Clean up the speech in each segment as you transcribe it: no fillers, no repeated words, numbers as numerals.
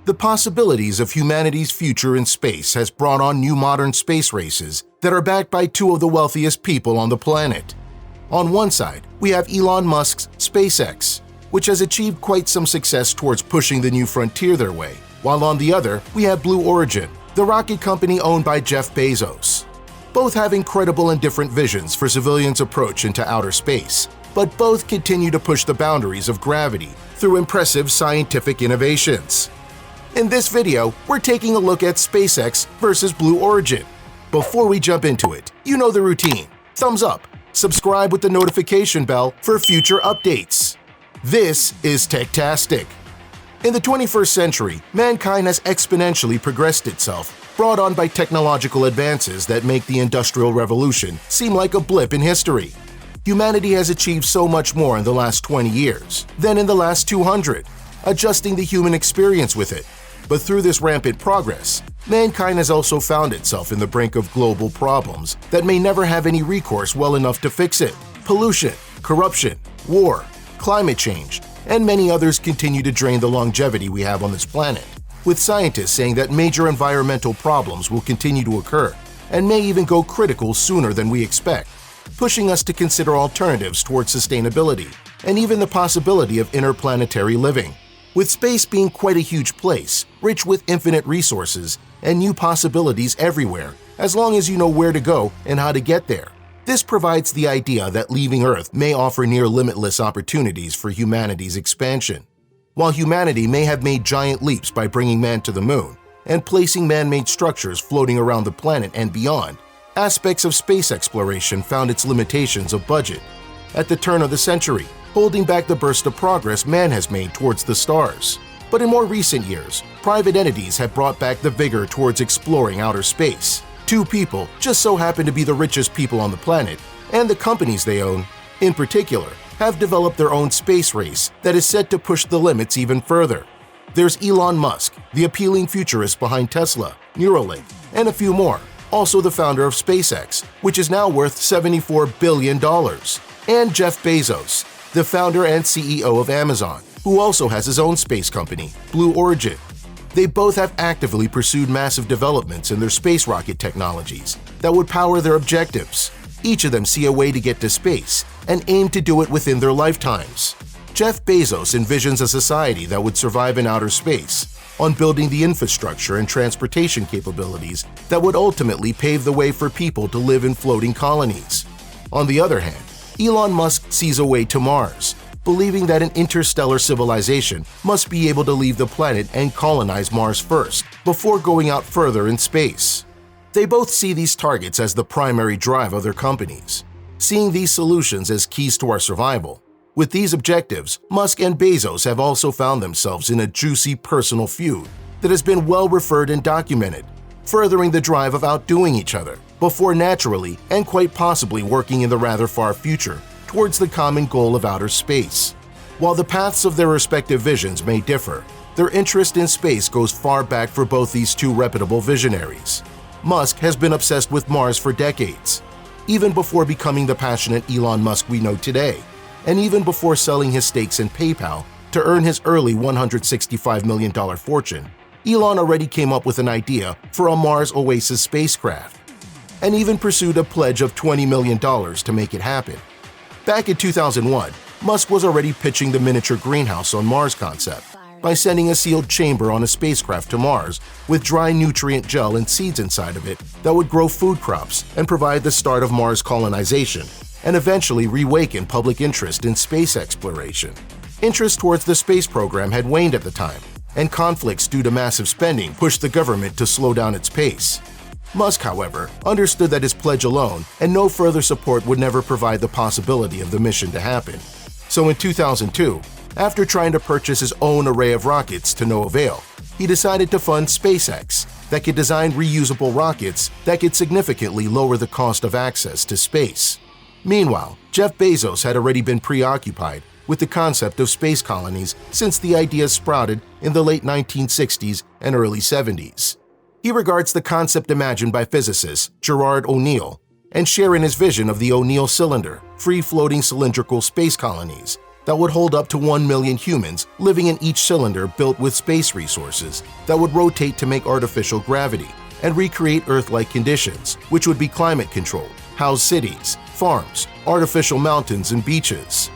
The possibilities of humanity's future in space has brought on new modern space races that are backed by two of the wealthiest people on the planet. On one side, we have Elon Musk's SpaceX, which has achieved quite some success towards pushing the new frontier their way, while on the other, we have Blue Origin, the rocket company owned by Jeff Bezos. Both have incredible and different visions for civilians' approach into outer space, but both continue to push the boundaries of gravity through impressive scientific innovations. In this video, we're taking a look at SpaceX versus Blue Origin. Before we jump into it, you know the routine. Thumbs up, subscribe with the notification bell for future updates. This is Techtastic. In the 21st century, mankind has exponentially progressed itself, brought on by technological advances that make the Industrial Revolution seem like a blip in history. Humanity has achieved so much more in the last 20 years than in the last 200, adjusting the human experience with it. But through this rampant progress, mankind has also found itself in the brink of global problems that may never have any recourse well enough to fix it. Pollution, corruption, war, climate change, and many others continue to drain the longevity we have on this planet, with scientists saying that major environmental problems will continue to occur and may even go critical sooner than we expect, pushing us to consider alternatives towards sustainability and even the possibility of interplanetary living. With space being quite a huge place, rich with infinite resources and new possibilities everywhere, as long as you know where to go and how to get there. This provides the idea that leaving Earth may offer near limitless opportunities for humanity's expansion. While humanity may have made giant leaps by bringing man to the moon and placing man-made structures floating around the planet and beyond, aspects of space exploration found its limitations of budget at the turn of the century, holding back the burst of progress man has made towards the stars. But in more recent years, private entities have brought back the vigor towards exploring outer space. Two people just so happen to be the richest people on the planet, and the companies they own, in particular, have developed their own space race that is set to push the limits even further. There's Elon Musk, the appealing futurist behind Tesla, Neuralink, and a few more, also the founder of SpaceX, which is now worth $74 billion, and Jeff Bezos, the founder and CEO of Amazon, who also has his own space company, Blue Origin. They both have actively pursued massive developments in their space rocket technologies that would power their objectives. Each of them see a way to get to space and aim to do it within their lifetimes. Jeff Bezos envisions a society that would survive in outer space on building the infrastructure and transportation capabilities that would ultimately pave the way for people to live in floating colonies. On the other hand, Elon Musk sees a way to Mars, believing that an interstellar civilization must be able to leave the planet and colonize Mars first, before going out further in space. They both see these targets as the primary drive of their companies, seeing these solutions as keys to our survival. With these objectives, Musk and Bezos have also found themselves in a juicy personal feud that has been well referred and documented, furthering the drive of outdoing each other, before naturally and quite possibly working in the rather far future towards the common goal of outer space. While the paths of their respective visions may differ, their interest in space goes far back for both these two reputable visionaries. Musk has been obsessed with Mars for decades, even before becoming the passionate Elon Musk we know today, and even before selling his stakes in PayPal to earn his early $165 million fortune. Elon already came up with an idea for a Mars Oasis spacecraft, and even pursued a pledge of $20 million to make it happen. Back in 2001, Musk was already pitching the miniature greenhouse on Mars concept by sending a sealed chamber on a spacecraft to Mars with dry nutrient gel and seeds inside of it that would grow food crops and provide the start of Mars colonization, and eventually reawaken public interest in space exploration. Interest towards the space program had waned at the time, and conflicts due to massive spending pushed the government to slow down its pace. Musk, however, understood that his pledge alone and no further support would never provide the possibility of the mission to happen. So in 2002, after trying to purchase his own array of rockets to no avail, he decided to fund SpaceX that could design reusable rockets that could significantly lower the cost of access to space. Meanwhile, Jeff Bezos had already been preoccupied with the concept of space colonies since the idea sprouted in the late 1960s and early 70s. He regards the concept imagined by physicist Gerard O'Neill and share in his vision of the O'Neill cylinder, free-floating cylindrical space colonies, that would hold up to 1 million humans living in each cylinder built with space resources that would rotate to make artificial gravity and recreate Earth-like conditions, which would be climate-controlled, house cities, farms, artificial mountains, and beaches.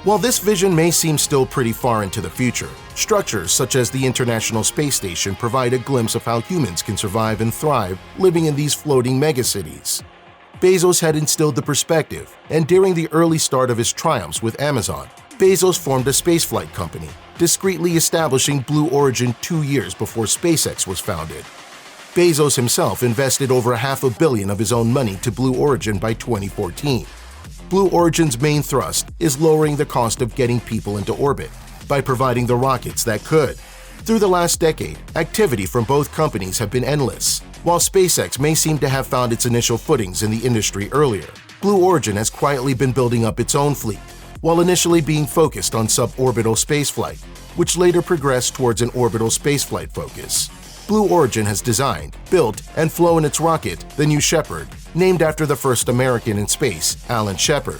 While this vision may seem still pretty far into the future, structures such as the International Space Station provide a glimpse of how humans can survive and thrive living in these floating megacities. Bezos had instilled the perspective, and during the early start of his triumphs with Amazon, Bezos formed a spaceflight company, discreetly establishing Blue Origin 2 years before SpaceX was founded. Bezos himself invested over $500 million of his own money to Blue Origin by 2014. Blue Origin's main thrust is lowering the cost of getting people into orbit by providing the rockets that could. Through the last decade, activity from both companies have been endless. While SpaceX may seem to have found its initial footings in the industry earlier, Blue Origin has quietly been building up its own fleet, while initially being focused on suborbital spaceflight, which later progressed towards an orbital spaceflight focus. Blue Origin has designed, built, and flown its rocket, the New Shepard, named after the first American in space, Alan Shepard.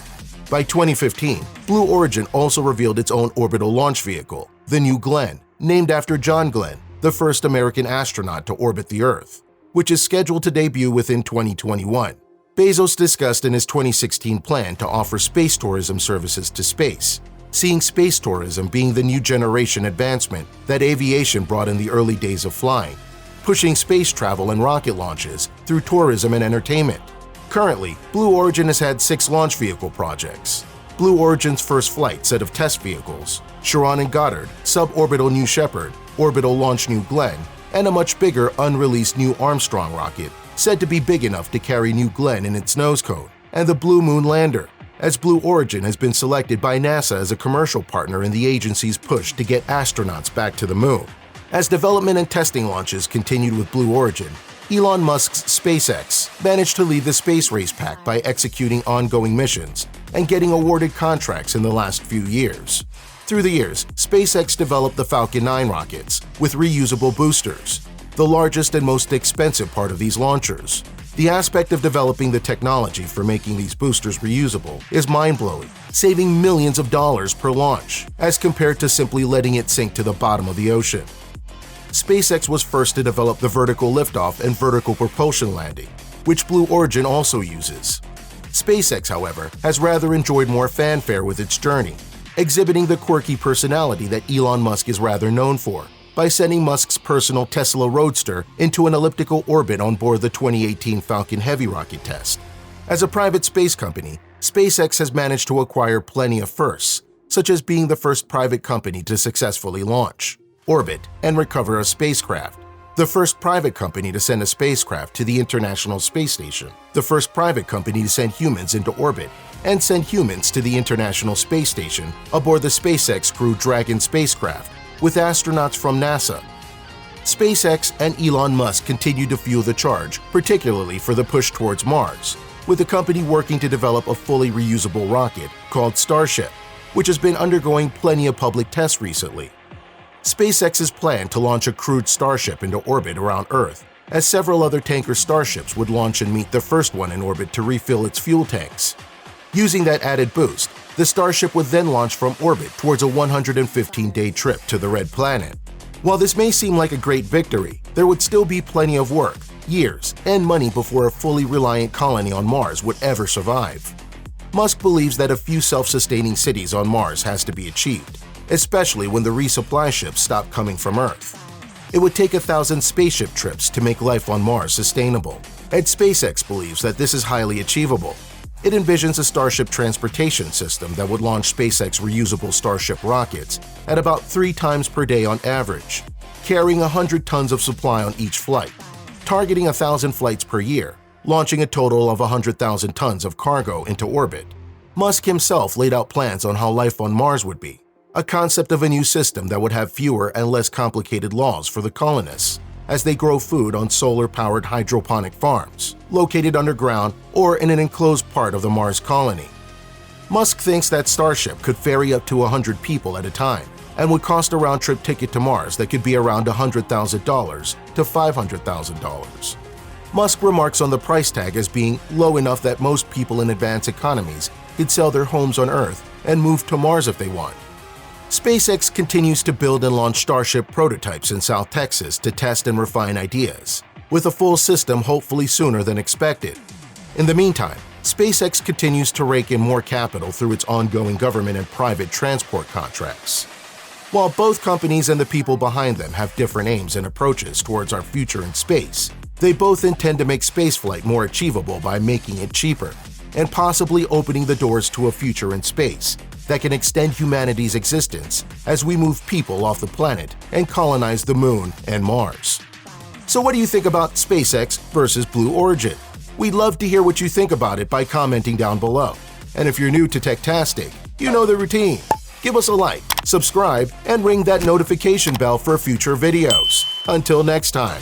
By 2015, Blue Origin also revealed its own orbital launch vehicle, the New Glenn, named after John Glenn, the first American astronaut to orbit the Earth, which is scheduled to debut within 2021. Bezos discussed in his 2016 plan to offer space tourism services to space, seeing space tourism being the new generation advancement that aviation brought in the early days of flying, pushing space travel and rocket launches through tourism and entertainment. Currently, Blue Origin has had 6 launch vehicle projects. Blue Origin's first flight set of test vehicles, Chiron and Goddard, suborbital New Shepard, orbital launch New Glenn, and a much bigger unreleased New Armstrong rocket, said to be big enough to carry New Glenn in its nose cone, and the Blue Moon lander, as Blue Origin has been selected by NASA as a commercial partner in the agency's push to get astronauts back to the moon. As development and testing launches continued with Blue Origin, Elon Musk's SpaceX managed to lead the space race pack by executing ongoing missions and getting awarded contracts in the last few years. Through the years, SpaceX developed the Falcon 9 rockets with reusable boosters, the largest and most expensive part of these launchers. The aspect of developing the technology for making these boosters reusable is mind-blowing, saving millions of dollars per launch, as compared to simply letting it sink to the bottom of the ocean. SpaceX was first to develop the vertical liftoff and vertical propulsion landing, which Blue Origin also uses. SpaceX, however, has rather enjoyed more fanfare with its journey, exhibiting the quirky personality that Elon Musk is rather known for, by sending Musk's personal Tesla Roadster into an elliptical orbit on board the 2018 Falcon Heavy rocket test. As a private space company, SpaceX has managed to acquire plenty of firsts, such as being the first private company to successfully launch, orbit, and recover a spacecraft, the first private company to send a spacecraft to the International Space Station, the first private company to send humans into orbit, and send humans to the International Space Station aboard the SpaceX Crew Dragon spacecraft, with astronauts from NASA. SpaceX and Elon Musk continue to fuel the charge, particularly for the push towards Mars, with the company working to develop a fully reusable rocket called Starship, which has been undergoing plenty of public tests recently. SpaceX's plan to launch a crewed Starship into orbit around Earth, as several other tanker Starships would launch and meet the first one in orbit to refill its fuel tanks. Using that added boost, the Starship would then launch from orbit towards a 115-day trip to the Red Planet. While this may seem like a great victory, there would still be plenty of work, years, and money before a fully reliant colony on Mars would ever survive. Musk believes that a few self-sustaining cities on Mars has to be achieved, especially when the resupply ships stop coming from Earth. It would take 1,000 spaceship trips to make life on Mars sustainable, and SpaceX believes that this is highly achievable. It envisions a Starship transportation system that would launch SpaceX reusable Starship rockets at about 3 times per day on average, carrying 100 tons of supply on each flight, targeting 1,000 flights per year, launching a total of 100,000 tons of cargo into orbit. Musk himself laid out plans on how life on Mars would be, a concept of a new system that would have fewer and less complicated laws for the colonists, as they grow food on solar-powered hydroponic farms, located underground or in an enclosed part of the Mars colony. Musk thinks that Starship could ferry up to 100 people at a time and would cost a round-trip ticket to Mars that could be around $100,000 to $500,000. Musk remarks on the price tag as being low enough that most people in advanced economies could sell their homes on Earth and move to Mars if they want. SpaceX continues to build and launch Starship prototypes in South Texas to test and refine ideas, with a full system hopefully sooner than expected. In the meantime, SpaceX continues to rake in more capital through its ongoing government and private transport contracts. While both companies and the people behind them have different aims and approaches towards our future in space, they both intend to make spaceflight more achievable by making it cheaper and possibly opening the doors to a future in space that can extend humanity's existence as we move people off the planet and colonize the Moon and Mars. So what do you think about SpaceX versus Blue Origin? We'd love to hear what you think about it by commenting down below. And if you're new to Techtastic, you know the routine. Give us a like, subscribe, and ring that notification bell for future videos. Until next time.